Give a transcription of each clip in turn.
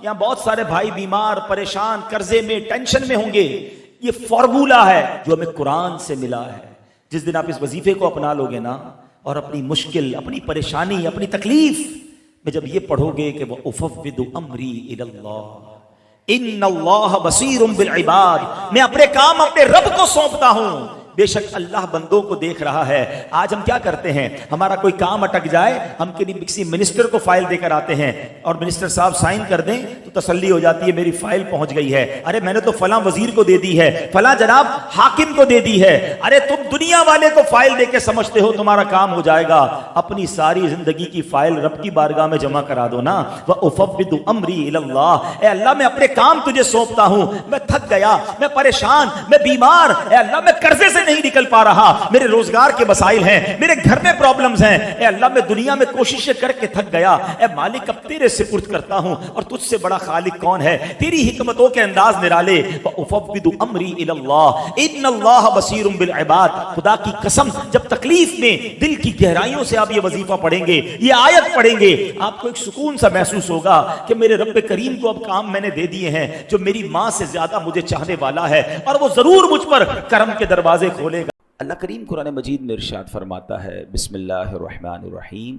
یہاں بہت سارے بھائی بیمار، پریشان، قرضے میں، ٹینشن میں ہوں گے. یہ فارمولا ہے جو ہمیں قرآن سے ملا ہے. جس دن آپ اس وظیفے کو اپنا لو گے نا، اور اپنی مشکل، اپنی پریشانی، اپنی تکلیف میں جب یہ پڑھو گے کہ وَأُفَوِّضُ أَمْرِي إِلَى اللَّهِ إِنَّ اللَّهَ بَصِيرٌ بِالْعِبَادِ، میں اپنے کام اپنے رب کو سونپتا ہوں، بے شک اللہ بندوں کو دیکھ رہا ہے. آج ہم کیا کرتے ہیں، ہمارا کوئی کام اٹک جائے، ہم کسی منسٹر کو فائل دے کر آتے ہیں اور منسٹر صاحب سائن کر دیں تو تسلی ہو جاتی ہے میری فائل پہنچ گئی ہے. ارے میں نے تو فلاں وزیر کو دے دی ہے، فلاں جناب حاکم کو دے دی ہے. ارے تم دنیا والے کو فائل دے کے سمجھتے ہو تمہارا کام ہو جائے گا. اپنی ساری زندگی کی فائل رب کی بارگاہ میں جمع کرا دو نا. وَأُفَوِّضُ أَمْرِي إِلَى اللَّهِ، اے اللہ میں اپنے کام تجھے سونپتا ہوں، میں تھک گیا، میں پریشان، میں بیمار، اے اللہ میں قرضے سے نہیں نکل پا رہا، میرے روزگار کے مسائل ہیں، میرے گھر میں پرابلمز ہیں، اے اللہ میں دنیا میں کوششیں کر کے تھک گیا. اے مالک اب تیرے سپرد کرتا ہوں، اور تجھ سے بڑا خالق کون ہے؟ تیری حکمتوں کے انداز نرالے. وَأُفَوِّضُ أَمْرِي إِلَى اللَّهِ إِنَّ اللَّهَ بَصِيرٌ بِالْعِبَادِ. خدا کی قسم جب تکلیف میں دل کی گہرائیوں سے آپ یہ وظیفہ پڑھیں گے، یہ آیت پڑھیں گے، آپ کو ایک سکون سا محسوس ہوگا کہ میرے رب کریم کو اب کام میں نے دے دیے ہیں جو میری ماں سے زیادہ مجھے چاہنے والا ہے، اور وہ ضرور مجھ پر کرم کے دروازے کھولے گا. اللہ کریم قرآن مجید میں ارشاد فرماتا ہے، بسم اللہ الرحمن الرحیم،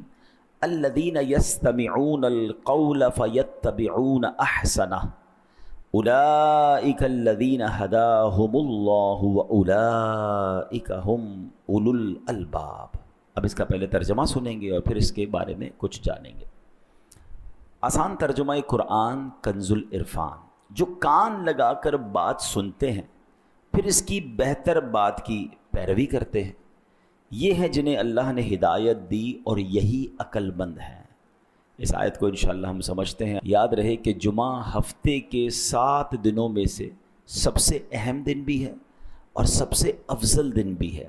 الذین یستمعون القول فیتبعون احسنہ اولئک الذین ہداہم اللہ واولئک ہم اولو الالباب. اب اس کا پہلے ترجمہ سنیں گے اور پھر اس کے بارے میں کچھ جانیں گے. آسان ترجمہ قرآن کنز العرفان، جو کان لگا کر بات سنتے ہیں پھر اس کی بہتر بات کی پیروی کرتے ہیں، یہ ہیں جنہیں اللہ نے ہدایت دی اور یہی عقل مند ہیں. اس آیت کو انشاءاللہ ہم سمجھتے ہیں. یاد رہے کہ جمعہ ہفتے کے 7 دنوں میں سے سب سے اہم دن بھی ہے اور سب سے افضل دن بھی ہے.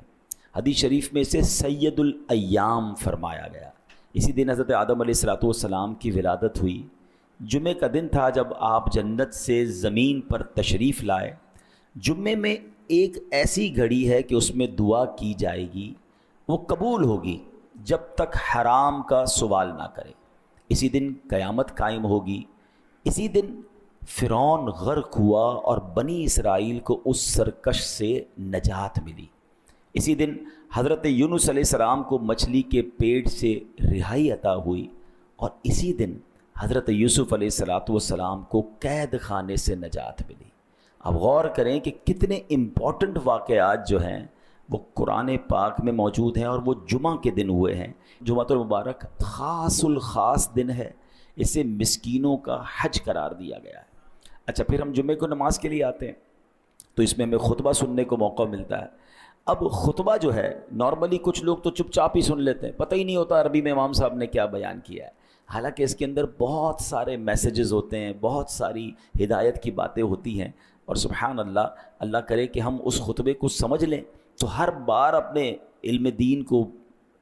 حدیث شریف میں اسے سید الایام فرمایا گیا. اسی دن حضرت آدم علیہ السلام کی ولادت ہوئی. جمعے کا دن تھا جب آپ جنت سے زمین پر تشریف لائے. جمعے میں ایک ایسی گھڑی ہے کہ اس میں دعا کی جائے گی، وہ قبول ہوگی جب تک حرام کا سوال نہ کرے. اسی دن قیامت قائم ہوگی. اسی دن فرعون غرق ہوا اور بنی اسرائیل کو اس سرکش سے نجات ملی. اسی دن حضرت یونس علیہ السلام کو مچھلی کے پیٹ سے رہائی عطا ہوئی، اور اسی دن حضرت یوسف علیہ السلام کو قید خانے سے نجات ملی. اب غور کریں کہ کتنے امپورٹنٹ واقعات جو ہیں وہ قرآن پاک میں موجود ہیں، اور وہ جمعہ کے دن ہوئے ہیں. جمعہ المبارک خاص الخاص دن ہے، اسے مسکینوں کا حج قرار دیا گیا ہے. اچھا، پھر ہم جمعے کو نماز کے لیے آتے ہیں تو اس میں ہمیں خطبہ سننے کو موقع ملتا ہے. اب خطبہ جو ہے نارملی کچھ لوگ تو چپ چاپ ہی سن لیتے ہیں، پتہ ہی نہیں ہوتا عربی میں امام صاحب نے کیا بیان کیا ہے. حالانکہ اس کے اندر بہت سارے میسیجز ہوتے ہیں، بہت ساری ہدایت کی باتیں ہوتی ہیں. اور سبحان اللہ، اللہ کرے کہ ہم اس خطبے کو سمجھ لیں تو ہر بار اپنے علم دین کو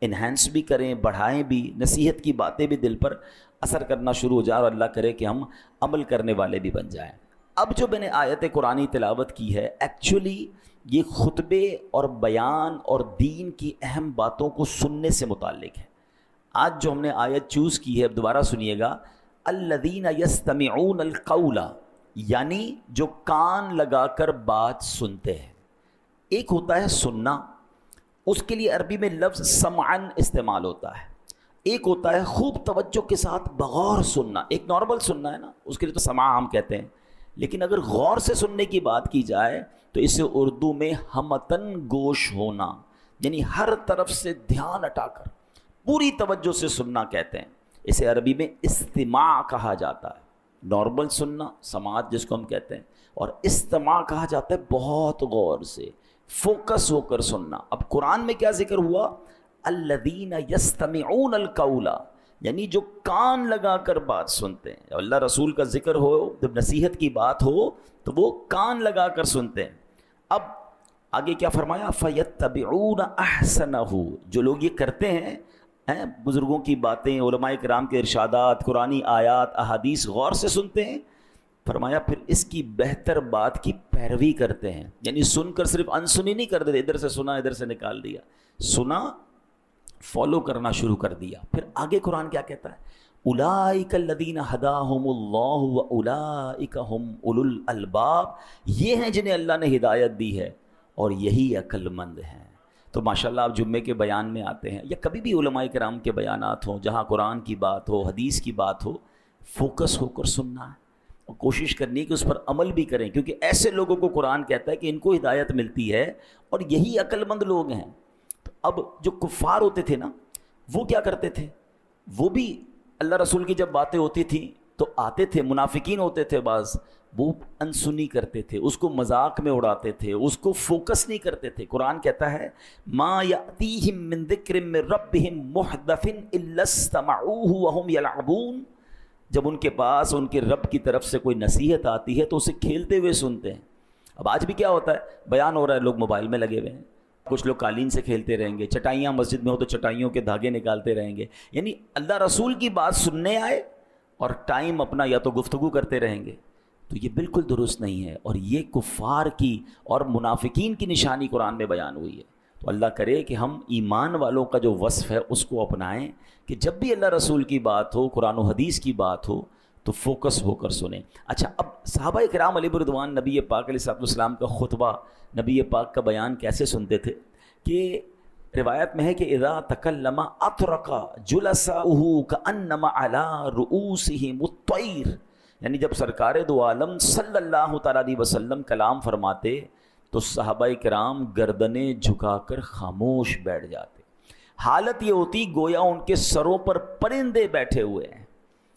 انہینس بھی کریں، بڑھائیں بھی، نصیحت کی باتیں بھی دل پر اثر کرنا شروع ہو جائے، اور اللہ کرے کہ ہم عمل کرنے والے بھی بن جائیں. اب جو میں نے آیت قرآنی تلاوت کی ہے، ایکچولی یہ خطبے اور بیان اور دین کی اہم باتوں کو سننے سے متعلق ہے. آج جو ہم نے آیت چوز کی ہے، اب دوبارہ سنیے گا، الذین یستمعون القول، یعنی جو کان لگا کر بات سنتے ہیں. ایک ہوتا ہے سننا، اس کے لیے عربی میں لفظ سمعن استعمال ہوتا ہے. ایک ہوتا ہے خوب توجہ کے ساتھ بغور سننا. ایک نارمل سننا ہے نا، اس کے لیے تو سماع ہم کہتے ہیں. لیکن اگر غور سے سننے کی بات کی جائے تو اسے اردو میں ہمتن گوش ہونا، یعنی ہر طرف سے دھیان ہٹا کر پوری توجہ سے سننا کہتے ہیں. اسے عربی میں استماع کہا جاتا ہے. نارمل سننا، سماعت جس کو ہم کہتے ہیں، اور استماع کہا جاتا ہے بہت غور سے فوکس ہو کر سننا. اب قرآن میں کیا ذکر ہوا؟ الذین یستمعون القول، یعنی جو کان لگا کر بات سنتے ہیں. جب اللہ رسول کا ذکر ہو، جب نصیحت کی بات ہو تو وہ کان لگا کر سنتے ہیں. اب آگے کیا فرمایا؟ فیتبعون احسنہ، جو لوگ یہ کرتے ہیں، بزرگوں کی باتیں، علماء کرام کے ارشادات، قرآنی آیات، احادیث غور سے سنتے ہیں، فرمایا پھر اس کی بہتر بات کی پیروی کرتے ہیں. یعنی سن کر صرف انسنی نہیں کر دیتے، ادھر سے سنا ادھر سے نکال دیا، سنا فالو کرنا شروع کر دیا. پھر آگے قرآن کیا کہتا ہے؟ اولئک الذین ہداہم اللہ واولئک ہم اولو الالباب، یہ ہیں جنہیں اللہ نے ہدایت دی ہے اور یہی عقل مند ہیں۔ تو ماشاءاللہ آپ جمعے کے بیان میں آتے ہیں یا کبھی بھی علماء کرام کے بیانات ہوں، جہاں قرآن کی بات ہو، حدیث کی بات ہو، فوکس ہو کر سننا ہے اور کوشش کرنی ہے کہ اس پر عمل بھی کریں، کیونکہ ایسے لوگوں کو قرآن کہتا ہے کہ ان کو ہدایت ملتی ہے اور یہی عقل مند لوگ ہیں۔ تو اب جو کفار ہوتے تھے نا، وہ کیا کرتے تھے؟ وہ بھی اللہ رسول کی جب باتیں ہوتی تھیں تو آتے تھے، منافقین ہوتے تھے بعض، وہ انسنی کرتے تھے، اس کو مذاق میں اڑاتے تھے، اس کو فوکس نہیں کرتے تھے۔ قرآن کہتا ہے ما یأتیہم من ذکر من ربہم محدث الا استمعوہ وہم یلعبون، جب ان کے پاس ان کے رب کی طرف سے کوئی نصیحت آتی ہے تو اسے کھیلتے ہوئے سنتے ہیں۔ اب آج بھی کیا ہوتا ہے، بیان ہو رہا ہے، لوگ موبائل میں لگے ہوئے ہیں، کچھ لوگ قالین سے کھیلتے رہیں گے، چٹائیاں مسجد میں ہو تو چٹائیوں کے دھاگے نکالتے رہیں گے، یعنی اللہ رسول کی بات سننے آئے اور ٹائم اپنا یا تو گفتگو کرتے رہیں گے۔ تو یہ بالکل درست نہیں ہے، اور یہ کفار کی اور منافقین کی نشانی قرآن میں بیان ہوئی ہے۔ تو اللہ کرے کہ ہم ایمان والوں کا جو وصف ہے اس کو اپنائیں کہ جب بھی اللہ رسول کی بات ہو، قرآن و حدیث کی بات ہو تو فوکس ہو کر سنیں۔ اچھا، اب صحابہ کرام علیہ رضوان نبی پاک علیہ السلام کا خطبہ، نبی پاک کا بیان کیسے سنتے تھے کہ روایت میں ہے کہ اذا تکلم اطرق جلساؤہ کانما علی رؤوسہم الطیر، یعنی جب سرکار دو عالم صلی اللہ تعالیٰ علیہ وسلم کلام فرماتے تو صحابہ کرام گردنیں جھکا کر خاموش بیٹھ جاتے، حالت یہ ہوتی گویا ان کے سروں پر پرندے بیٹھے ہوئے ہیں۔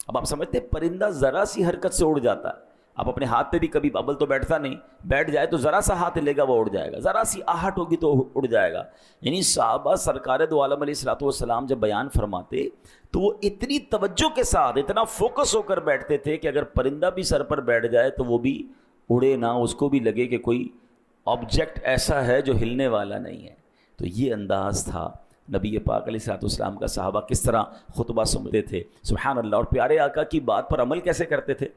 اب آپ سمجھتے پرندہ ذرا سی حرکت سے اڑ جاتا ہے، آپ اپنے ہاتھ پہ بھی کبھی ابل تو بیٹھتا نہیں، بیٹھ جائے تو ذرا سا ہاتھ لے گا وہ اڑ جائے گا، ذرا سی آہٹ ہوگی تو اڑ جائے گا۔ یعنی صحابہ سرکار دو عالم علیہ الصلوۃ والسلام جب بیان فرماتے تو وہ اتنی توجہ کے ساتھ، اتنا فوکس ہو کر بیٹھتے تھے کہ اگر پرندہ بھی سر پر بیٹھ جائے تو وہ بھی اڑے نہ، اس کو بھی لگے کہ کوئی آبجیکٹ ایسا ہے جو ہلنے والا نہیں ہے۔ تو یہ انداز تھا نبی پاک علیہ الصلوۃ والسلام کا، صحابہ کس طرح خطبہ سنتے تھے، سبحان اللہ، اور پیارے آقا کی بات پر عمل کیسے کرتے تھے۔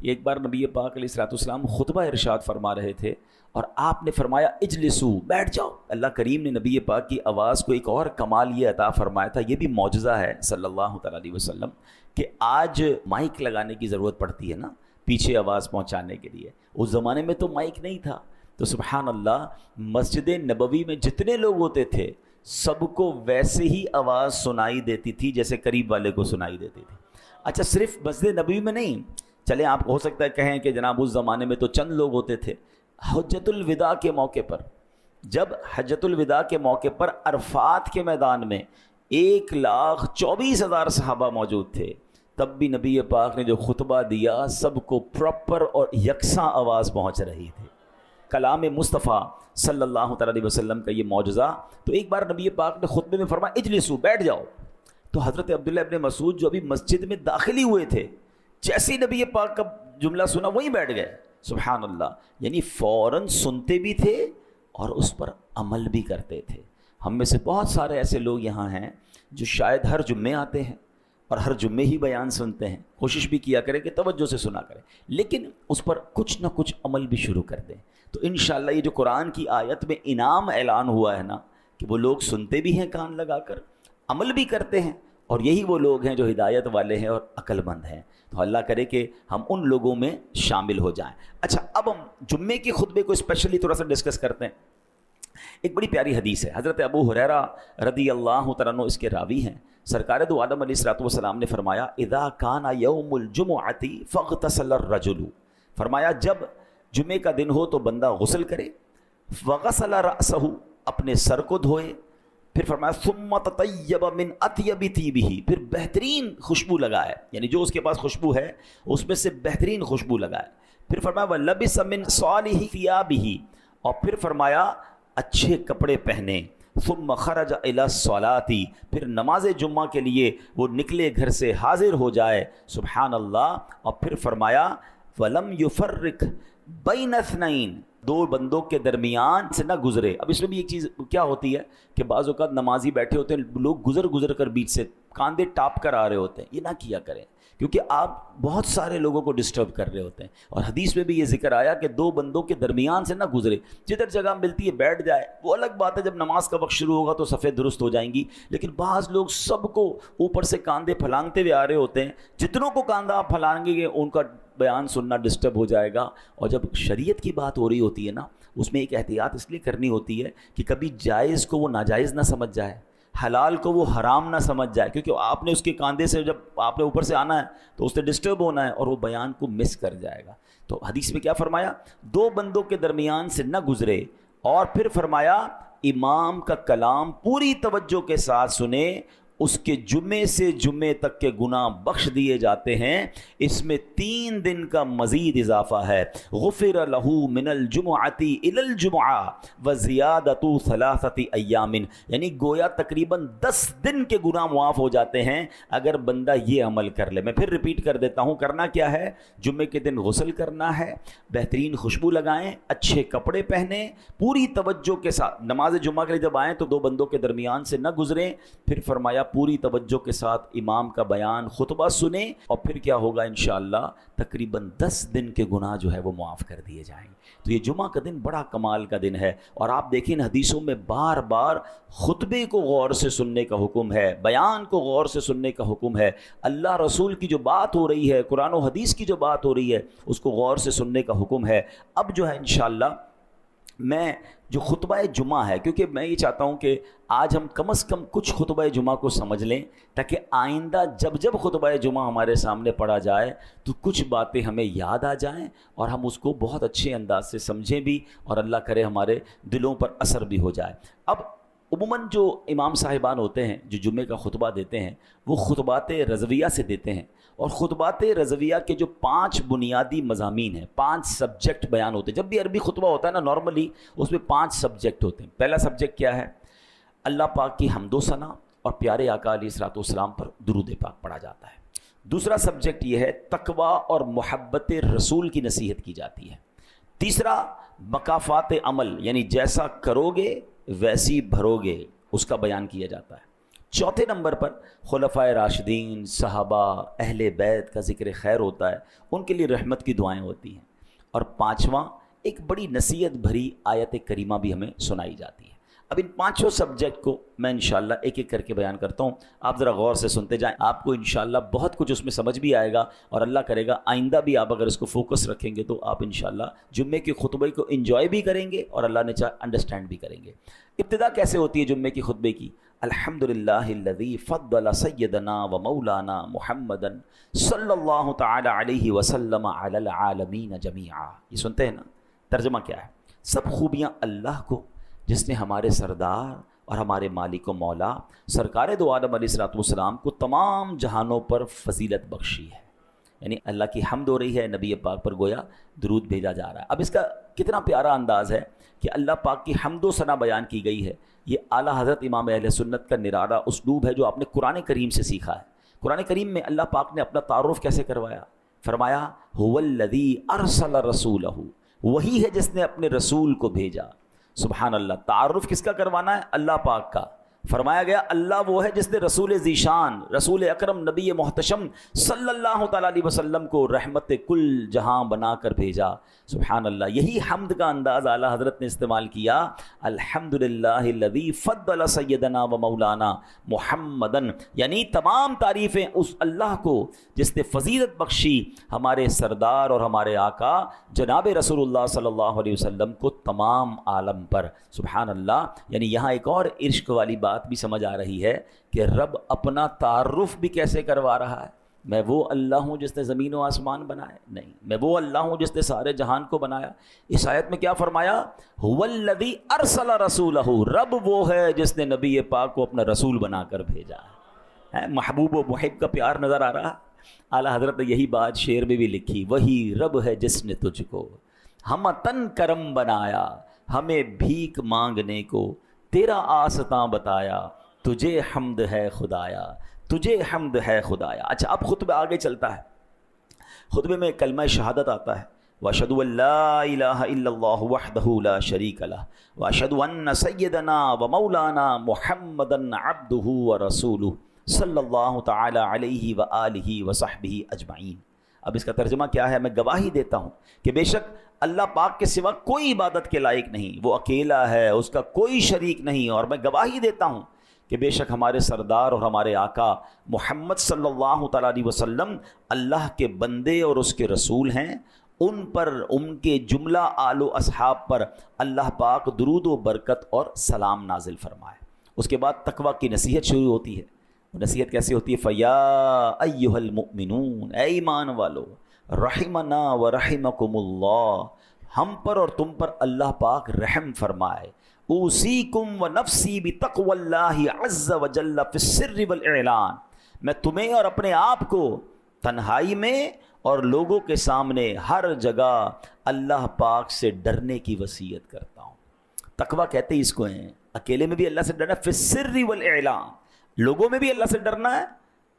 ایک بار نبی پاک علیہ الصلوۃ والسلام خطبہ ارشاد فرما رہے تھے اور آپ نے فرمایا اجلسو، بیٹھ جاؤ۔ اللہ کریم نے نبی پاک کی آواز کو ایک اور کمال یہ عطا فرمایا تھا، یہ بھی معجزہ ہے صلی اللہ تعالیٰ علیہ وسلم، کہ آج مائک لگانے کی ضرورت پڑتی ہے نا پیچھے آواز پہنچانے کے لیے، اس زمانے میں تو مائک نہیں تھا۔ تو سبحان اللہ، مسجد نبوی میں جتنے لوگ ہوتے تھے سب کو ویسے ہی آواز سنائی دیتی تھی جیسے قریب والے کو سنائی دیتی تھی۔ اچھا، صرف مسجد نبوی میں نہیں، چلیں آپ ہو سکتا ہے کہیں کہ جناب اس زمانے میں تو چند لوگ ہوتے تھے، حجۃ الوداع کے موقع پر، جب حجۃ الوداع کے موقع پر عرفات کے میدان میں 1,24,000 صحابہ موجود تھے، تب بھی نبی پاک نے جو خطبہ دیا سب کو پراپر اور یکساں آواز پہنچ رہی تھی۔ کلام مصطفیٰ صلی اللہ تعالیٰ علیہ وسلم کا یہ معجزہ۔ تو ایک بار نبی پاک نے خطبے میں فرمایا اجلسو، بیٹھ جاؤ، تو حضرت عبداللہ ابن مسعود جو ابھی مسجد میں داخل ہی ہوئے تھے، جیسے نبی پاک کا جملہ سنا وہیں بیٹھ گئے۔ سبحان اللہ، یعنی فوراً سنتے بھی تھے اور اس پر عمل بھی کرتے تھے۔ ہم میں سے بہت سارے ایسے لوگ یہاں ہیں جو شاید ہر جمعے آتے ہیں اور ہر جمعے ہی بیان سنتے ہیں، کوشش بھی کیا کریں کہ توجہ سے سنا کریں، لیکن اس پر کچھ نہ کچھ عمل بھی شروع کر دیں۔ تو انشاءاللہ یہ جو قرآن کی آیت میں انعام اعلان ہوا ہے نا، کہ وہ لوگ سنتے بھی ہیں کان لگا کر، عمل بھی کرتے ہیں، اور یہی وہ لوگ ہیں جو ہدایت والے ہیں اور عقل مند ہیں۔ تو اللہ کرے کہ ہم ان لوگوں میں شامل ہو جائیں۔ اچھا، اب ہم جمعے کے خطبے کو اسپیشلی تھوڑا سا ڈسکس کرتے ہیں۔ ایک بڑی پیاری حدیث ہے، حضرت ابو ہریرہ رضی اللہ تعالیٰ عنہ اس کے راوی ہیں۔ سرکار دو عالم علیہ الصلوۃ والسلام نے فرمایا اذا کان یوم الجمعۃ فاغتسل الرجل، فرمایا جب جمعے کا دن ہو تو بندہ غسل کرے، وغسل رأسہ، اپنے سر کو دھوئے، پھر فرمایا ثم تطیب من اطیب طیبہ، پھر بہترین خوشبو لگائے، یعنی جو اس کے پاس خوشبو ہے اس میں سے بہترین خوشبو لگائے، پھر فرمایا ولبس من صالح ثیابہ، اور پھر فرمایا اچھے کپڑے پہنے، ثم خرج الی الصلاۃ، پھر نماز جمعہ کے لیے وہ نکلے گھر سے، حاضر ہو جائے، سبحان اللہ، اور پھر فرمایا ولم یفرق بین اثنین، دو بندوں کے درمیان سے نہ گزرے۔ اب اس میں بھی ایک چیز کیا ہوتی ہے کہ بعض اوقات نمازی بیٹھے ہوتے ہیں، لوگ گزر کر بیچ سے کاندھے ٹاپ کر آ رہے ہوتے ہیں، یہ نہ کیا کریں، کیونکہ آپ بہت سارے لوگوں کو ڈسٹرب کر رہے ہوتے ہیں. اور حدیث میں بھی یہ ذکر آیا کہ دو بندوں کے درمیان سے نہ گزرے. جدھر جگہ ملتی ہے بیٹھ جائے. وہ الگ بات ہے جب نماز کا وقت شروع ہوگا تو صفیں درست ہو جائیں گی, لیکن بعض لوگ سب کو اوپر سے کاندھے پھلانگتے ہوئے آ رہے ہوتے ہیں. جتنوں کو کاندھا آپ پھلانگیں گے ان کا بیان سننا ڈسٹرب ہو جائے گا. اور جب شریعت کی بات ہو رہی ہوتی ہے نا, اس میں ایک احتیاط اس لیے کرنی ہوتی ہے کہ کبھی جائز کو وہ ناجائز نہ سمجھ جائے, حلال کو وہ حرام نہ سمجھ جائے, کیونکہ آپ نے اس کے کاندھے سے جب آپ نے اوپر سے آنا ہے تو اس سے ڈسٹرب ہونا ہے اور وہ بیان کو مس کر جائے گا. تو حدیث میں کیا فرمایا, دو بندوں کے درمیان سے نہ گزرے, اور پھر فرمایا امام کا کلام پوری توجہ کے ساتھ سنے, اس کے جمعے سے جمعے تک کے گناہ بخش دیے جاتے ہیں. اس میں 3 دن کا مزید اضافہ ہے. غفر لہ من الجمعۃ الی الجمعہ وزیادۃ 3 ایام, یعنی گویا تقریباً 10 دن کے گناہ معاف ہو جاتے ہیں اگر بندہ یہ عمل کر لے. میں پھر ریپیٹ کر دیتا ہوں, کرنا کیا ہے, جمعے کے دن غسل کرنا ہے, بہترین خوشبو لگائیں, اچھے کپڑے پہنیں, پوری توجہ کے ساتھ نماز جمعہ کے لیے جب آئیں تو دو بندوں کے درمیان سے نہ گزریں. پھر فرمایا پوری توجہ کے ساتھ امام کا بیان خطبہ سنیں, اور پھر کیا ہوگا انشاءاللہ تقریباً 10 دن کے گناہ جو ہے وہ معاف کر دیے جائیں گے. تو یہ جمعہ کا دن بڑا کمال کا دن ہے. اور آپ دیکھیں حدیثوں میں بار بار خطبے کو غور سے سننے کا حکم ہے, بیان کو غور سے سننے کا حکم ہے. اللہ رسول کی جو بات ہو رہی ہے, قرآن و حدیث کی جو بات ہو رہی ہے, اس کو غور سے سننے کا حکم ہے. اب جو ہے انشاءاللہ میں جو خطبہ جمعہ ہے, کیونکہ میں یہ چاہتا ہوں کہ آج ہم کم از کم کچھ خطبہ جمعہ کو سمجھ لیں, تاکہ آئندہ جب جب خطبہ جمعہ ہمارے سامنے پڑھا جائے تو کچھ باتیں ہمیں یاد آ جائیں اور ہم اس کو بہت اچھے انداز سے سمجھیں بھی, اور اللہ کرے ہمارے دلوں پر اثر بھی ہو جائے. اب عموماً جو امام صاحبان ہوتے ہیں جو جمعے کا خطبہ دیتے ہیں, وہ خطبات رضویہ سے دیتے ہیں. اور خطبات رضویہ کے جو 5 بنیادی مضامین ہیں, 5 سبجیکٹ بیان ہوتے ہیں. جب بھی عربی خطبہ ہوتا ہے نا, نارملی اس میں 5 سبجیکٹ ہوتے ہیں. پہلا سبجیکٹ کیا ہے, اللہ پاک کی حمد و ثنا اور پیارے آقا علیہ الصلوۃ والسلام پر درود پاک پڑھا جاتا ہے. دوسرا سبجیکٹ یہ ہے تقویٰ اور محبت رسول کی نصیحت کی جاتی ہے. تیسرا مکافات عمل, یعنی جیسا کرو گے ویسی بھرو گے, اس کا بیان کیا جاتا ہے. چوتھے نمبر پر خلفائے راشدین, صحابہ, اہل بیت کا ذکر خیر ہوتا ہے, ان کے لیے رحمت کی دعائیں ہوتی ہیں. اور 5واں ایک بڑی نصیحت بھری آیت کریمہ بھی ہمیں سنائی جاتی ہے. اب ان 5 سبجیکٹ کو میں انشاءاللہ ایک ایک کر کے بیان کرتا ہوں, آپ ذرا غور سے سنتے جائیں, آپ کو انشاءاللہ بہت کچھ اس میں سمجھ بھی آئے گا, اور اللہ کرے گا آئندہ بھی آپ اگر اس کو فوکس رکھیں گے تو آپ انشاءاللہ جمعے کے خطبے کو انجوائے بھی کریں گے, اور اللہ نے چاہا انڈرسٹینڈ بھی کریں گے. ابتدا کیسے ہوتی ہے جمعے کی خطبے کی, الحمدللہ الذی فضل سیدنا و مولانا محمدا صلی اللہ تعالی علیہ وسلم علی العالمین جمیعا. یہ سنتے ہیں نا, ترجمہ کیا ہے, سب خوبیاں اللہ کو جس نے ہمارے سردار اور ہمارے مالک و مولا سرکار دو عالم علیہ الصلوۃ والسلام کو تمام جہانوں پر فضیلت بخشی ہے. یعنی اللہ کی حمد ہو رہی ہے, نبی پاک پر گویا درود بھیجا جا رہا ہے. اب اس کا کتنا پیارا انداز ہے کہ اللہ پاک کی حمد و ثنا بیان کی گئی ہے. یہ اعلیٰ حضرت امام اہل سنت کا نرالا اسلوب ہے جو آپ نے قرآن کریم سے سیکھا ہے. قرآن کریم میں اللہ پاک نے اپنا تعارف کیسے کروایا, فرمایا هو الذی ارسل رسولہ, وہی ہے جس نے اپنے رسول کو بھیجا. سبحان اللہ, تعارف کس کا کروانا ہے, اللہ پاک کا. فرمایا گیا اللہ وہ ہے جس نے رسول ذیشان, رسول اکرم نبی محتشم صلی اللہ تعالیٰ علیہ وسلم کو رحمت کل جہاں بنا کر بھیجا. سبحان اللہ, یہی حمد کا انداز اعلیٰ حضرت نے استعمال کیا. الحمدللہ الذی فضل سیدنا و مولانا محمدن, یعنی تمام تعریفیں اس اللہ کو جس نے فضیلت بخشی ہمارے سردار اور ہمارے آقا جناب رسول اللہ صلی اللہ علیہ وسلم کو تمام عالم پر. سبحان اللہ, یعنی یہاں ایک اور عشق والی بات بھی سمجھ آ رہی ہے کہ رب اپنا تعارف بھی کیسے کروا رہا ہے. میں وہ اللہ ہوں جس نے زمین و آسمان بنائے, نہیں, میں وہ اللہ ہوں جس نے سارے جہان کو بنایا. اس آیت میں کیا فرمایا, هو الذی ارسل رسولہ, رب وہ ہے جس نے نبی پاک کو اپنا رسول بنا کر بھیجا ہے. محبوب و محب کا پیار نظر آ رہا. اعلیٰ حضرت نے یہی بات شعر میں بھی لکھی, وہی رب ہے جس نے تجھ کو ہم تن کرم بنایا, ہمیں بھیک مانگنے کو تیرا آستاں بتایا, تجھے حمد ہے خدایا, تجھے حمد ہے خدایا. اچھا, اب خطبہ آگے چلتا ہے. خطبے میں کلمہ شہادت آتا ہے, واشهد ان لا الہ الا اللہ وحدہ لا شریک لہ واشهد ان سیدنا و مولانا محمدا عبدہ ورسولہ صلی اللہ تعالی علیہ وآلہ وصحبہ اجمعین۔ اب اس کا ترجمہ کیا ہے؟ میں گواہی دیتا ہوں کہ بے شک اللہ پاک کے سوا کوئی عبادت کے لائق نہیں، وہ اکیلا ہے، اس کا کوئی شریک نہیں، اور میں گواہی دیتا ہوں کہ بے شک ہمارے سردار اور ہمارے آقا محمد صلی اللہ تعالیٰ علیہ وسلم اللہ کے بندے اور اس کے رسول ہیں۔ ان پر، ان کے جملہ آل و اصحاب پر اللہ پاک درود و برکت اور سلام نازل فرمائے۔ اس کے بعد تقویٰ کی نصیحت شروع ہوتی ہے۔ نصیحت کیسے ہوتی ہے؟ فَيَا أَيُّهَا الْمُؤْمِنُونَ، اے ایمان والو، رحمنا و رحمکم اللہ، ہم پر اور تم پر اللہ پاک رحم فرمائے۔ اوصیکم و نفسی بتقوی اللہ عز و جل فی السر والاعلان، میں تمہیں اور اپنے آپ کو تنہائی میں اور لوگوں کے سامنے ہر جگہ اللہ پاک سے ڈرنے کی وصیت کرتا ہوں۔ تقویٰ کہتے ہیں اس کو ہیں، اکیلے میں بھی اللہ سے ڈرنا، فی السر والاعلان، لوگوں میں بھی اللہ سے ڈرنا ہے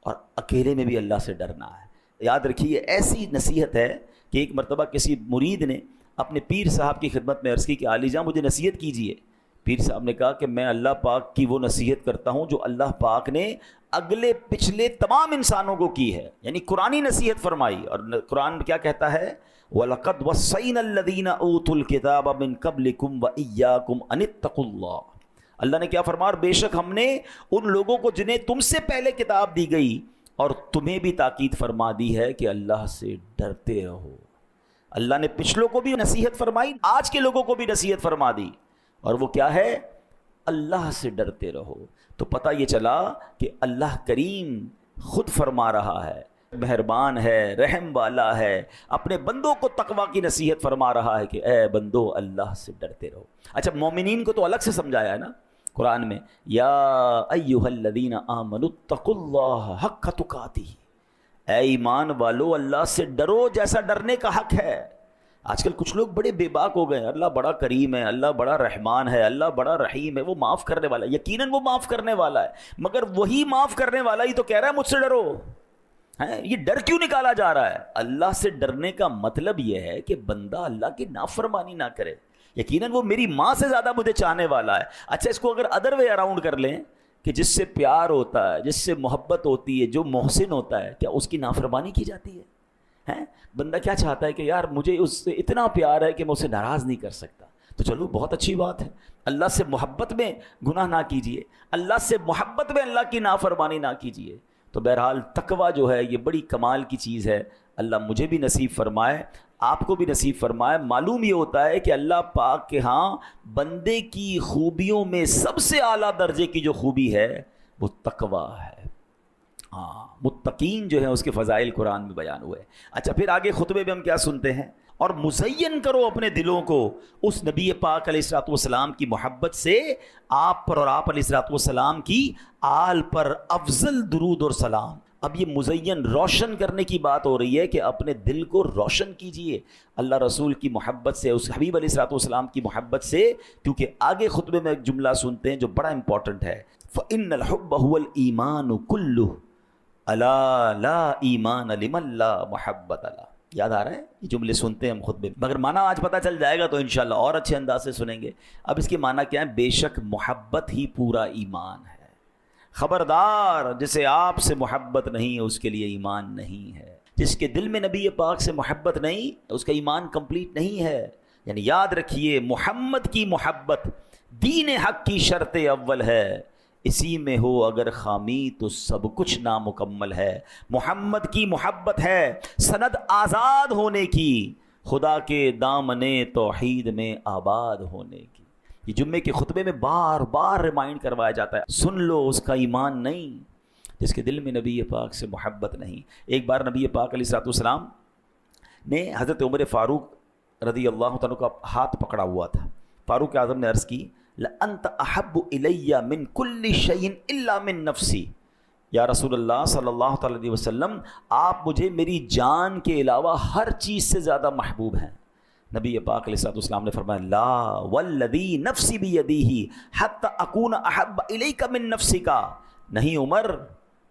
اور اکیلے میں بھی اللہ سے ڈرنا ہے۔ یاد رکھیے ایسی نصیحت ہے کہ ایک مرتبہ کسی مرید نے اپنے پیر صاحب کی خدمت میں عرض کی کہ عالی جاں مجھے نصیحت کیجئے۔ پیر صاحب نے کہا کہ میں اللہ پاک کی وہ نصیحت کرتا ہوں جو اللہ پاک نے اگلے پچھلے تمام انسانوں کو کی ہے، یعنی قرآنی نصیحت فرمائی۔ اور قرآن کیا کہتا ہے؟ وَلَقَدْ وَصَّيْنَا الَّذِينَ أُوتُوا الْكِتَابَ مِن قَبْلِكُمْ وَإِيَّاكُمْ أَنِ اتَّقُوا اللَّهَ، اللہ نے کیا فرمایا؟ بے شک ہم نے ان لوگوں کو جنہیں تم سے پہلے کتاب دی گئی اور تمہیں بھی تاکید فرما دی ہے کہ اللہ سے ڈرتے رہو۔ اللہ نے پچھلوں کو بھی نصیحت فرمائی، آج کے لوگوں کو بھی نصیحت فرما دی، اور وہ کیا ہے؟ اللہ سے ڈرتے رہو۔ تو پتہ یہ چلا کہ اللہ کریم خود فرما رہا ہے، مہربان ہے، رحم والا ہے، اپنے بندوں کو تقویٰ کی نصیحت فرما رہا ہے کہ اے بندو اللہ سے ڈرتے رہو۔ اچھا مومنین کو تو الگ سے سمجھایا ہے نا قرآن میں، یا ایھا الذین آمنوا اتقوا اللہ حق تقاتہ، اے ایمان والو اللہ سے ڈرو جیسا ڈرنے کا حق ہے۔ آج کل کچھ لوگ بڑے بے باک ہو گئے ہیں، اللہ بڑا کریم ہے، اللہ بڑا رحمان ہے، اللہ بڑا رحیم ہے، وہ معاف کرنے والا ہے۔ یقیناً وہ معاف کرنے والا ہے، مگر وہی معاف کرنے والا ہی تو کہہ رہا ہے مجھ سے ڈرو۔ یہ ڈر کیوں نکالا جا رہا ہے؟ اللہ سے ڈرنے کا مطلب یہ ہے کہ بندہ اللہ کی نافرمانی نہ کرے۔ یقیناً وہ میری ماں سے زیادہ مجھے چاہنے والا ہے۔ اچھا اس کو اگر ادر وے اراؤنڈ کر لیں کہ جس سے پیار ہوتا ہے، جس سے محبت ہوتی ہے، جو محسن ہوتا ہے، کیا اس کی نافرمانی کی جاتی ہے؟ بندہ کیا چاہتا ہے کہ یار مجھے اس سے اتنا پیار ہے کہ میں اسے ناراض نہیں کر سکتا، تو چلو بہت اچھی بات ہے، اللہ سے محبت میں گناہ نہ کیجئے، اللہ سے محبت میں اللہ کی نافرمانی نہ کیجئے۔ تو بہرحال تقویٰ جو ہے یہ بڑی کمال کی چیز ہے، اللہ مجھے بھی نصیب فرمائے، آپ کو بھی نصیب فرمائے۔ معلوم یہ ہوتا ہے کہ اللہ پاک کے ہاں بندے کی خوبیوں میں سب سے اعلیٰ درجے کی جو خوبی ہے وہ تقویٰ ہے۔ متقین جو ہیں اس کے فضائل قرآن میں بیان ہوئے۔ اچھا پھر آگے خطبے میں ہم کیا سنتے ہیں؟ اور مزین کرو اپنے دلوں کو اس نبی پاک علیہ الصلوۃ والسلام کی محبت سے، آپ پر اور آپ علیہ الصلوۃ والسلام کی آل پر افضل درود اور سلام۔ اب یہ مزین روشن کرنے کی بات ہو رہی ہے کہ اپنے دل کو روشن کیجئے اللہ رسول کی محبت سے، اس حبیب علیہ الصلوۃ والسلام کی محبت سے، کیونکہ آگے خطبے میں ایک جملہ سنتے ہیں جو بڑا امپورٹنٹ ہے، فَإِنَّ الْحُبَّ هُوَ الْإِيمَانُ كُلُّهُ الا لا ایمان لمن لا محبت لا۔ یاد آ رہا ہے؟ یہ جملے سنتے ہیں ہم خطبے میں، مگر معنی آج پتہ چل جائے گا تو انشاءاللہ اور اچھے انداز سے سنیں گے۔ اب اس کے معنی کیا ہے؟ بے شک محبت ہی پورا ایمان ہے، خبردار جسے آپ سے محبت نہیں اس کے لیے ایمان نہیں ہے۔ جس کے دل میں نبی پاک سے محبت نہیں اس کا ایمان کمپلیٹ نہیں ہے۔ یعنی یاد رکھیے محمد کی محبت دین حق کی شرط اول ہے، اسی میں ہو اگر خامی تو سب کچھ نامکمل ہے۔ محمد کی محبت ہے سند آزاد ہونے کی، خدا کے دامنے توحید میں آباد ہونے کی۔ یہ جمعے کے خطبے میں بار بار ریمائنڈ کروایا جاتا ہے، سن لو اس کا ایمان نہیں جس کے دل میں نبی پاک سے محبت نہیں۔ ایک بار نبی پاک علیہ الصلوۃ والسلام نے حضرت عمر رضی اللہ عنہ کا ہاتھ پکڑا ہوا تھا۔ فاروق اعظم نے عرض کی لَأَنْتَ أَحَبُّ إِلَيَّ مِنْ كُلِّ شَيْءٍ إِلَّا مِنْ نَفْسِي، یا رسول اللہ صلی اللہ تعالی علیہ وسلم آپ مجھے میری جان کے علاوہ ہر چیز سے زیادہ محبوب ہیں۔ نبی پاک علیہ الصلوۃ والسلام نے فرمایا لا والذی نفسی بیدیہ حتی اکون احب الیک من نفسک، نہیں عمر،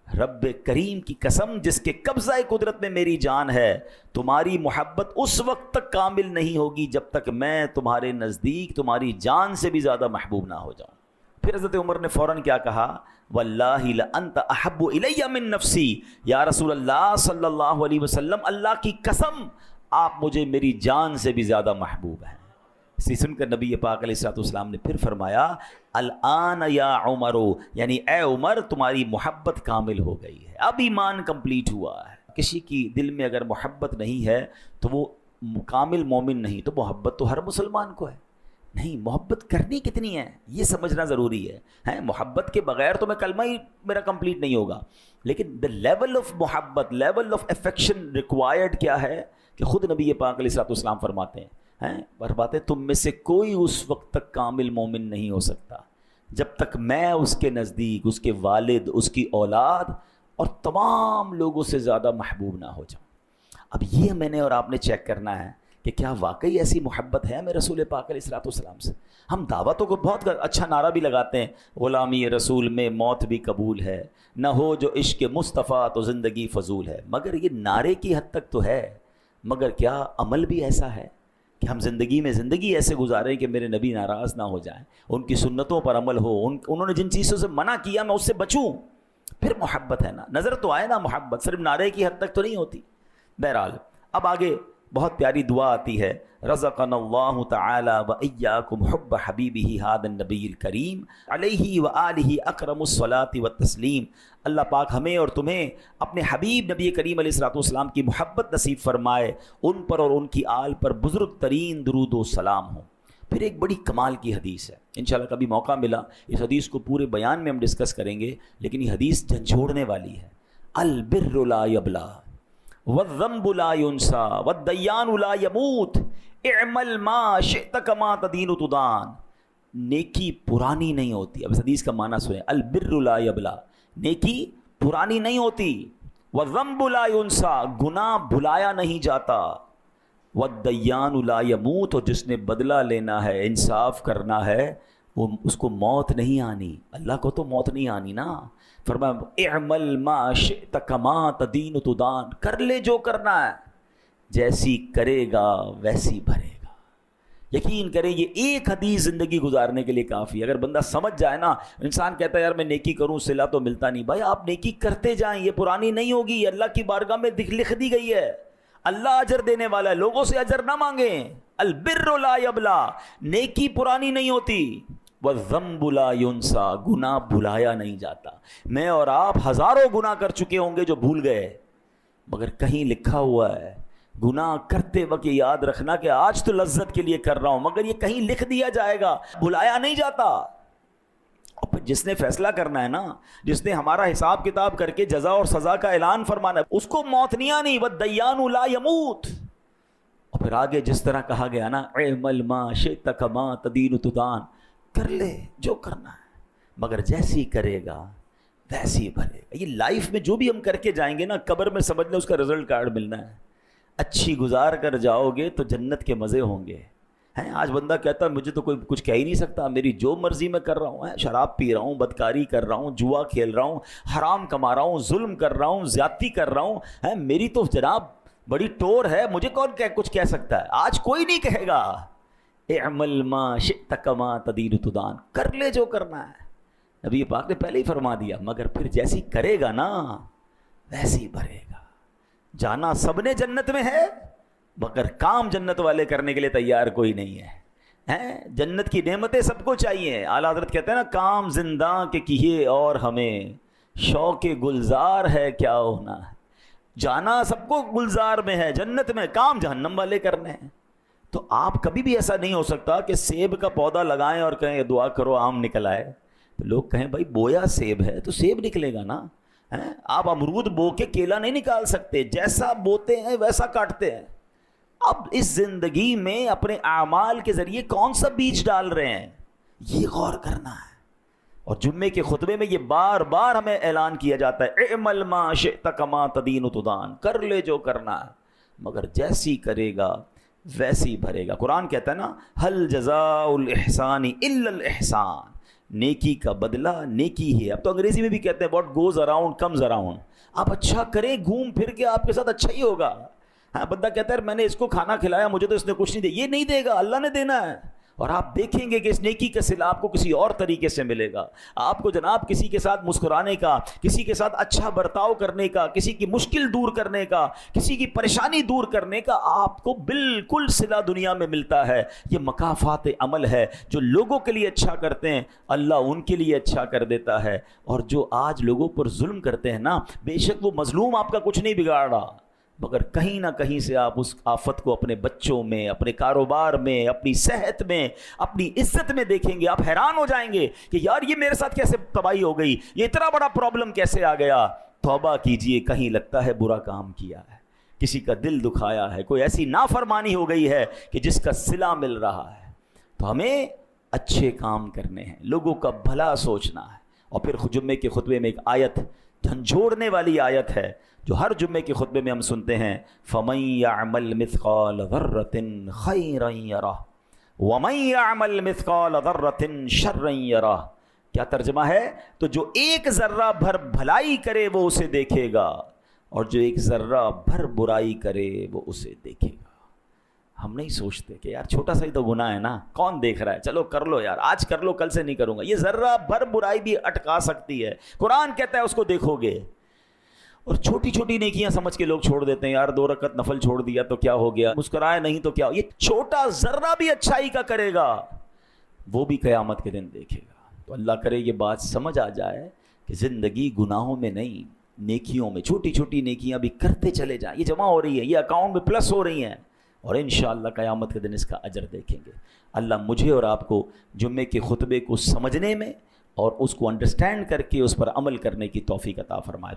رب کریم کی قسم جس کے قبضہ قدرت میں میری جان ہے، تمہاری محبت اس وقت تک کامل نہیں ہوگی جب تک میں تمہارے نزدیک تمہاری جان سے بھی زیادہ محبوب نہ ہو جاؤں۔ پھر حضرت عمر نے فوراً کیا کہا، واللہ لانت احب الی من نفسی، یا رسول اللہ صلی اللہ علیہ وسلم، اللہ کی قسم آپ مجھے میری جان سے بھی زیادہ محبوب ہیں۔ اسی سن کر نبی پاک علیہ الصلوۃ والسلام نے پھر فرمایا، الآن یا عمر، یعنی اے عمر تمہاری محبت کامل ہو گئی ہے، اب ایمان کمپلیٹ ہوا ہے۔ کسی کی دل میں اگر محبت نہیں ہے تو وہ کامل مومن نہیں۔ تو محبت تو ہر مسلمان کو ہے، نہیں، محبت کرنی کتنی ہے یہ سمجھنا ضروری ہے۔ محبت کے بغیر تو میں کلمہ ہی میرا کمپلیٹ نہیں ہوگا، لیکن دا لیول آف محبت، لیول آف افیکشن ریکوائرڈ کیا ہے کہ خود نبی پاک علیہ الصلوۃ والسلام فرماتے ہیں تم میں سے کوئی اس وقت تک کامل مومن نہیں ہو سکتا جب تک میں اس کے نزدیک، اس کے والد، اس کی اولاد اور تمام لوگوں سے زیادہ محبوب نہ ہو جاؤں۔ اب یہ میں نے اور آپ نے چیک کرنا ہے کہ کیا واقعی ایسی محبت ہے ہمیں رسول پاک علیہ الصلوۃ والسلام سے؟ ہم دعوتوں کو بہت اچھا نعرہ بھی لگاتے ہیں، غلامی رسول میں موت بھی قبول ہے، نہ ہو جو عشق مصطفیٰ تو زندگی فضول ہے، مگر یہ نعرے کی حد تک تو ہے، مگر کیا عمل بھی ایسا ہے کہ ہم زندگی ایسے گزاریں کہ میرے نبی ناراض نہ ہو جائیں، ان کی سنتوں پر عمل ہو، انہوں نے جن چیزوں سے منع کیا میں اس سے بچوں؟ پھر محبت ہے نا، نظر تو آئے نا محبت، صرف نعرے کی حد تک تو نہیں ہوتی۔ بہرحال اب آگے بہت پیاری دعا آتی ہے، رزقنا اللہ تعالی و ایاکم حب حبیبہ ھذا النبی الکریم علیہ و آلہ اکرم الصلاۃ والتسلیم۔ اللہ پاک ہمیں اور تمہیں اپنے حبیب نبی کریم علیہ الصلوۃ والسلام کی محبت نصیب فرمائے، ان پر اور ان کی آل پر بزرگ ترین درود و سلام ہو۔ پھر ایک بڑی کمال کی حدیث ہے، انشاءاللہ کبھی موقع ملا اس حدیث کو پورے بیان میں ہم ڈسکس کریں گے، لیکن یہ حدیث جھنجھوڑنے والی ہے۔ البر لا یبلا والذنب لا ينسى والدیان لا يموت اعمل ما شئت كما تدین تدان۔ نیکی پرانی نہیں ہوتی، اب اس حدیث کا معنی سنیں، البر لا یبلا، نیکی پرانی نہیں ہوتی، والذنب لا ينسى، گناہ بھلایا نہیں جاتا، والدیان لا يموت، اور جس نے بدلہ لینا ہے، انصاف کرنا ہے، وہ اس کو موت نہیں آنی، اللہ کو تو موت نہیں آنی نا۔ فرمایا اعمل ما شئت کما تدین تدان، کر لے جو کرنا ہے، جیسی کرے گا ویسی بھرے گا۔ یقین کریں یہ ایک حدیث زندگی گزارنے کے لیے کافی ہے۔ اگر بندہ سمجھ جائے نا، انسان کہتا ہے یار میں نیکی کروں صلہ تو ملتا نہیں، بھائی آپ نیکی کرتے جائیں، یہ پرانی نہیں ہوگی، یہ اللہ کی بارگاہ میں لکھ دی گئی ہے، اللہ اجر دینے والا ہے، لوگوں سے اجر نہ مانگیں۔ البر لا یبلا، نیکی پرانی نہیں ہوتی، والذنب لا ينسى، گناہ بھلایا نہیں جاتا۔ میں اور آپ ہزاروں گناہ کر چکے ہوں گے جو بھول گئے، مگر کہیں لکھا ہوا ہے گناہ کرتے وقت یہ یاد رکھنا کہ آج تو لذت کے لیے کر رہا ہوں، مگر یہ کہیں لکھ دیا جائے گا، بھلایا نہیں جاتا۔ اور پھر جس نے فیصلہ کرنا ہے نا، جس نے ہمارا حساب کتاب کر کے جزا اور سزا کا اعلان فرمانا ہے، اس کو موت نہیں آنی، والدیان لا يموت۔ اور پھر آگے جس طرح کہا گیا نا، اعمل ما شئت کما تدین تدان، کر لے جو کرنا ہے، مگر جیسی کرے گا ویسی بھرے گا۔ یہ لائف میں جو بھی ہم کر کے جائیں گے نا، قبر میں سمجھ لیں اس کا رزلٹ کارڈ ملنا ہے۔ اچھی گزار کر جاؤ گے تو جنت کے مزے ہوں گے۔ آج بندہ کہتا ہے مجھے تو کوئی کچھ کہہ ہی نہیں سکتا، میری جو مرضی میں کر رہا ہوں، شراب پی رہا ہوں، بدکاری کر رہا ہوں، جوا کھیل رہا ہوں، حرام کما رہا ہوں، ظلم کر رہا ہوں، زیادتی کر رہا ہوں، میری تو جناب بڑی ٹور ہے، مجھے کون کچھ کہہ سکتا ہے؟ آج کوئی نہیں کہے گا۔ اعمل ما شئت کما تدین تدان، کر لے جو کرنا ہے۔ نبی پاک نے پہلے ہی فرما دیا، مگر پھر جیسی کرے گا نا ویسی بھرے گا۔ جانا سب نے جنت میں ہے، مگر کام جنت والے کرنے کے لیے تیار کوئی نہیں ہے۔ جنت کی نعمتیں سب کو چاہیے۔ اعلیٰ حضرت کہتے ہیں نا، کام زنداں کے کیے اور ہمیں شوق گلزار ہے کیا ہونا ہے۔ جانا سب کو گلزار میں ہے، جنت میں، کام جہنم والے کرنے ہیں۔ تو آپ کبھی بھی ایسا نہیں ہو سکتا کہ سیب کا پودا لگائیں اور کہیں دعا کرو آم نکل آئے، تو لوگ کہیں بھائی بویا سیب ہے تو سیب نکلے گا نا۔ آپ امرود بو کے کیلا نہیں نکال سکتے، جیسا بوتے ہیں ویسا کاٹتے ہیں۔ اب اس زندگی میں اپنے اعمال کے ذریعے کون سا بیج ڈال رہے ہیں، یہ غور کرنا ہے۔ اور جمعے کے خطبے میں یہ بار بار ہمیں اعلان کیا جاتا ہے، اعمل ما شئت کما تدین تدان، کر لے جو کرنا ہے، مگر جیسی کرے گا ویسی بھرے گا۔ قرآن کہتا ہے نا، ہل جزاء الاحسان الا الاحسان، نیکی کا بدلہ نیکی ہے۔ اب تو انگریزی میں بھی کہتے ہیں what goes around comes around, آپ اچھا کریں گھوم پھر کے آپ کے ساتھ اچھا ہی ہوگا۔ بندہ کہتا ہے میں نے اس کو کھانا کھلایا، مجھے تو اس نے کچھ نہیں دیا، یہ نہیں دے گا، اللہ نے دینا ہے۔ اور آپ دیکھیں گے کہ اس نیکی کا صلہ آپ کو کسی اور طریقے سے ملے گا. آپ کو جناب کسی کے ساتھ مسکرانے کا، کسی کے ساتھ اچھا برتاؤ کرنے کا، کسی کی مشکل دور کرنے کا، کسی کی پریشانی دور کرنے کا آپ کو بالکل صلہ دنیا میں ملتا ہے. یہ مکافات عمل ہے. جو لوگوں کے لیے اچھا کرتے ہیں اللہ ان کے لیے اچھا کر دیتا ہے. اور جو آج لوگوں پر ظلم کرتے ہیں نا، بے شک وہ مظلوم آپ کا کچھ نہیں بگاڑ رہا، مگر کہیں نہ کہیں سے آپ اس آفت کو اپنے بچوں میں، اپنے کاروبار میں، اپنی صحت میں، اپنی عزت میں دیکھیں گے. آپ حیران ہو جائیں گے کہ یار یہ میرے ساتھ کیسے تباہی ہو گئی، یہ اتنا بڑا پرابلم کیسے آ گیا. توبہ کیجئے، کہیں لگتا ہے برا کام کیا ہے، کسی کا دل دکھایا ہے، کوئی ایسی نافرمانی ہو گئی ہے کہ جس کا صلہ مل رہا ہے. تو ہمیں اچھے کام کرنے ہیں، لوگوں کا بھلا سوچنا ہے. اور پھر جمعے کے خطبے میں ایک آیت، جھنجھوڑنے والی آیت ہے جو ہر جمعے کے خطبے میں ہم سنتے ہیں، فَمَن يَعْمَلْ مِثْقَالَ ذَرَّةٍ خَيْرًا يَرَهُ وَمَن يَعْمَلْ مِثْقَالَ ذَرَّةٍ شَرًّا يَرَهُ. کیا ترجمہ ہے؟ تو جو ایک ذرہ بھر بھلائی کرے وہ اسے دیکھے گا، اور جو ایک ذرہ بھر برائی کرے وہ اسے دیکھے گا. ہم نہیں سوچتے کہ یار چھوٹا سا ہی تو گناہ ہے نا، کون دیکھ رہا ہے، چلو کر لو یار، آج کر لو کل سے نہیں کروں گا. یہ ذرہ بھر برائی بھی اٹکا سکتی ہے. قرآن کہتا ہے اس کو دیکھو گے. اور چھوٹی چھوٹی نیکیاں سمجھ کے لوگ چھوڑ دیتے ہیں، یار 2 رکعت نفل چھوڑ دیا تو کیا ہو گیا، مسکرائے نہیں تو کیا. یہ چھوٹا ذرہ بھی اچھائی کا کرے گا وہ بھی قیامت کے دن دیکھے گا. تو اللہ کرے یہ بات سمجھ آ جائے کہ زندگی گناہوں میں نہیں، نیکیوں میں، چھوٹی چھوٹی نیکیاں بھی کرتے چلے جائیں. یہ جمع ہو رہی ہے، یہ اکاؤنٹ میں پلس ہو رہی ہیں، اور انشاءاللہ قیامت کے دن اس کا اجر دیکھیں گے. اللہ مجھے اور آپ کو جمعے کے خطبے کو سمجھنے میں اور اس کو انڈرسٹینڈ کر کے اس پر عمل کرنے کی توفیق عطا فرمائے.